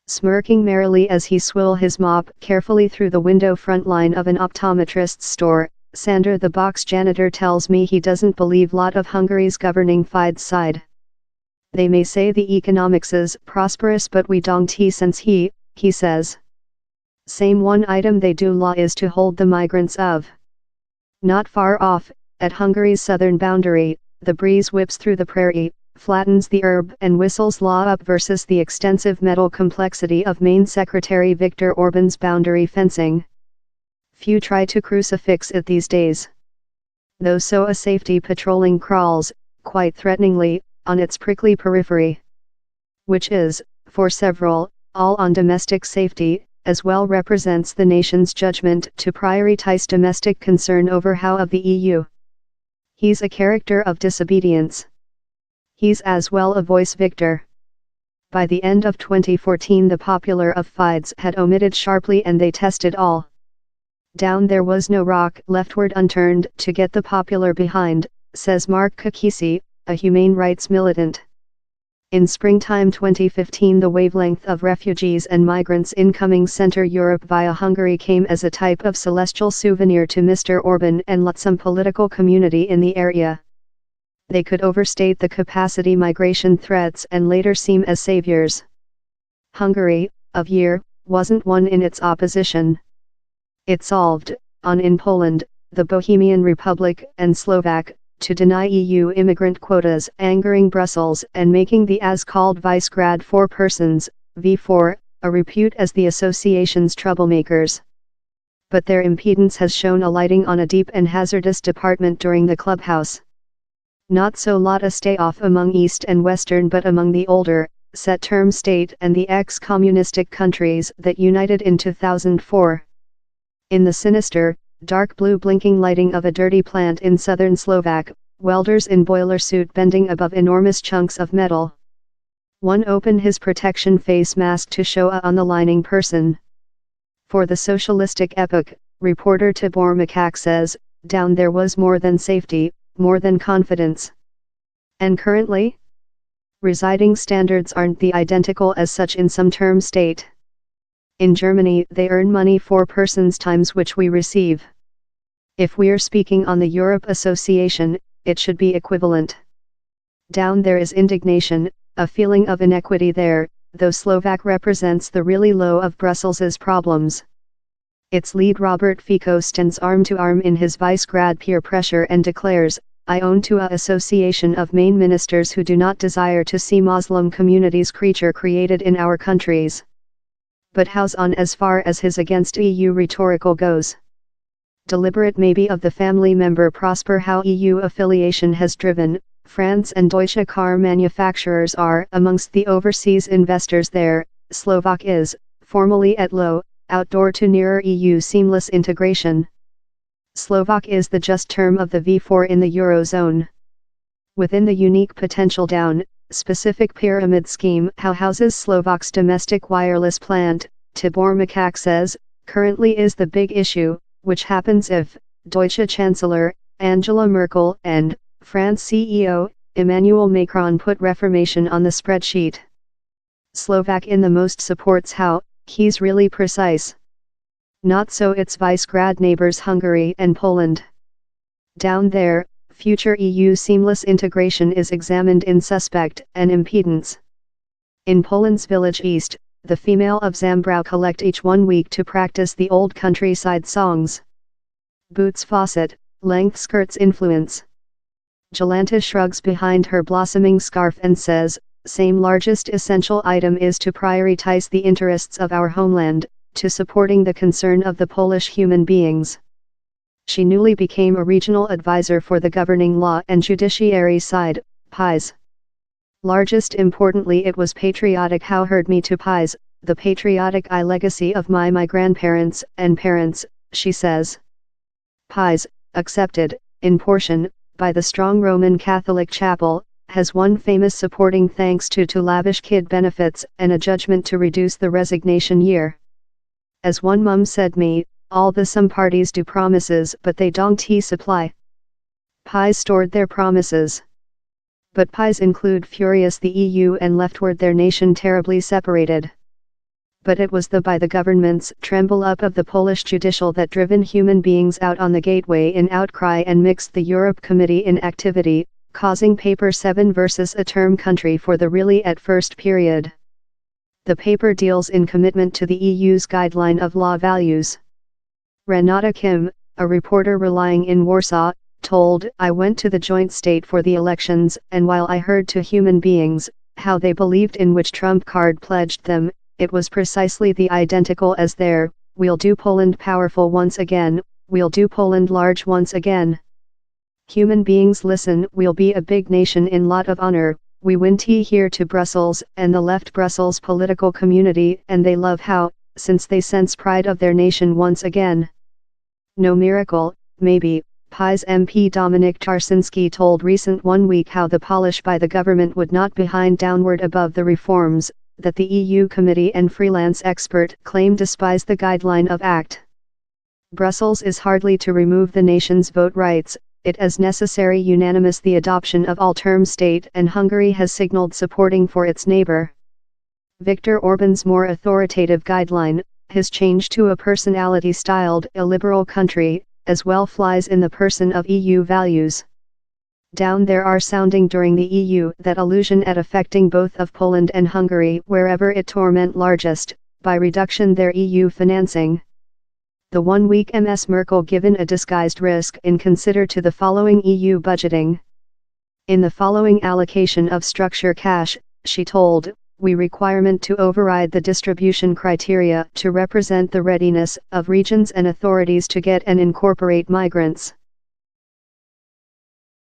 Smirking merrily as he swill his mop carefully through the window front line of an optometrist's store, Sander the box janitor tells me he doesn't believe lot of Hungary's governing Fidesz side. They may say the economics is prosperous but we don't sense he says. Same one item they do law is to hold the migrants of. Not far off, at Hungary's southern boundary, the breeze whips through the prairie, flattens the herb and whistles law up versus the extensive metal complexity of Main Secretary Viktor Orban's boundary fencing. Few try to crucifix it these days. Though so a safety patrolling crawls, quite threateningly, on its prickly periphery. Which is, for several, all on domestic safety, as well represents the nation's judgment to prioritize domestic concern over how of the EU. He's a character of disobedience. He's as well a voice victor. By the end of 2014 the popular of Fidesz had omitted sharply and they tested all. Down there was no rock leftward unturned to get the popular behind, says Mark Kakisi, a humane rights militant. In springtime 2015 the wavelength of refugees and migrants incoming Central Europe via Hungary came as a type of celestial souvenir to Mr. Orban and some political community in the area. They could overstate the capacity migration threats and later seem as saviors. Hungary, of year, wasn't one in its opposition. It solved, on in Poland, the Bohemian Republic and Slovak, to deny EU immigrant quotas, angering Brussels and making the as-called Visegrad 4 persons, V4, a repute as the association's troublemakers. But their impedance has shown a lighting on a deep and hazardous department during the clubhouse. Not so lot a stay-off among East and Western but among the older, set-term state and the ex-communistic countries that united in 2004. In the sinister, dark blue blinking lighting of a dirty plant in southern Slovak, welders in boiler suit bending above enormous chunks of metal. One opened his protection face mask to show a on the lining person. For the socialistic epoch, reporter Tibor Makak says, down there was more than safety, more than confidence. And currently? Residing standards aren't the identical as such in some term state. In Germany they earn money for persons times which we receive. If we're speaking on the Europe Association, it should be equivalent. Down there is indignation, a feeling of inequity there, though Slovak represents the really low of Brussels's problems. Its lead Robert Fico stands arm to arm in his Visegrad peer pressure and declares, I own to a association of main ministers who do not desire to see Muslim communities creature created in our countries. But how's on as far as his against EU rhetorical goes? Deliberate maybe of the family member prosper how EU affiliation has driven, France and Deutsche car manufacturers are amongst the overseas investors there, Slovak is, formally at low, outdoor to nearer EU seamless integration. Slovak is the just term of the V4 in the Eurozone. Within the unique potential down, specific pyramid scheme how houses Slovak's domestic wireless plant, Tibor Makak says, currently is the big issue, which happens if, Deutsche Chancellor, Angela Merkel and, France CEO, Emmanuel Macron put reformation on the spreadsheet. Slovak in the most supports how, he's really precise. Not so its Visegrad neighbors Hungary and Poland. Down there, future EU seamless integration is examined in suspect and impedance. In Poland's village east, the female of Zambrów collect each 1 week to practice the old countryside songs. Boots faucet, length skirts influence. Jolanta shrugs behind her blossoming scarf and says, same largest essential item is to prioritize the interests of our homeland, to supporting the concern of the Polish human beings. She newly became a regional advisor for the governing law and judiciary side, PiS. Largest importantly it was patriotic how heard me to PiS, the patriotic legacy of my grandparents and parents, she says. PiS, accepted, in portion, by the strong Roman Catholic chapel, has one famous supporting thanks to lavish kid benefits and a judgment to reduce the resignation year. As one mum said me, all the some parties do promises but they don't supply. PiS stored their promises. But PiS include furious the EU and leftward their nation terribly separated. but it was by the government's tremble up of the Polish judicial that driven human beings out on the gateway in outcry and mixed the Europe Committee in activity, causing Paper 7 versus a term country for the really at first period. The paper deals in commitment to the EU's guideline of law values. Renata Kim, a reporter relying in Warsaw, told, "I went to the joint state for the elections, and while I heard to human beings, how they believed in which trump card pledged them, it was precisely the identical as their, we'll do Poland powerful once again, we'll do Poland large once again. Human beings listen, we'll be a big nation in lot of honor, we win tea here to Brussels and the left Brussels political community, and they love how, since they sense pride of their nation once again. No miracle, maybe." PiS MP Dominik Tarczynski told Recent One Week how the polish by the government would not behind downward above the reforms, that the EU committee and freelance expert claim despise the guideline of Act. Brussels is hardly to remove the nation's vote rights, it as necessary unanimous the adoption of all-term state, and Hungary has signaled supporting for its neighbor. Viktor Orban's more authoritative guideline, his change to a personality-styled illiberal country, as well flies in the person of EU values. Down there are sounding during the EU that illusion at affecting both of Poland and Hungary wherever it torment largest, by reduction their EU financing. The 1 week Ms. Merkel given a disguised risk in consider to the following EU budgeting. In the following allocation of structure cash, she told, we requirement to override the distribution criteria to represent the readiness of regions and authorities to get and incorporate migrants.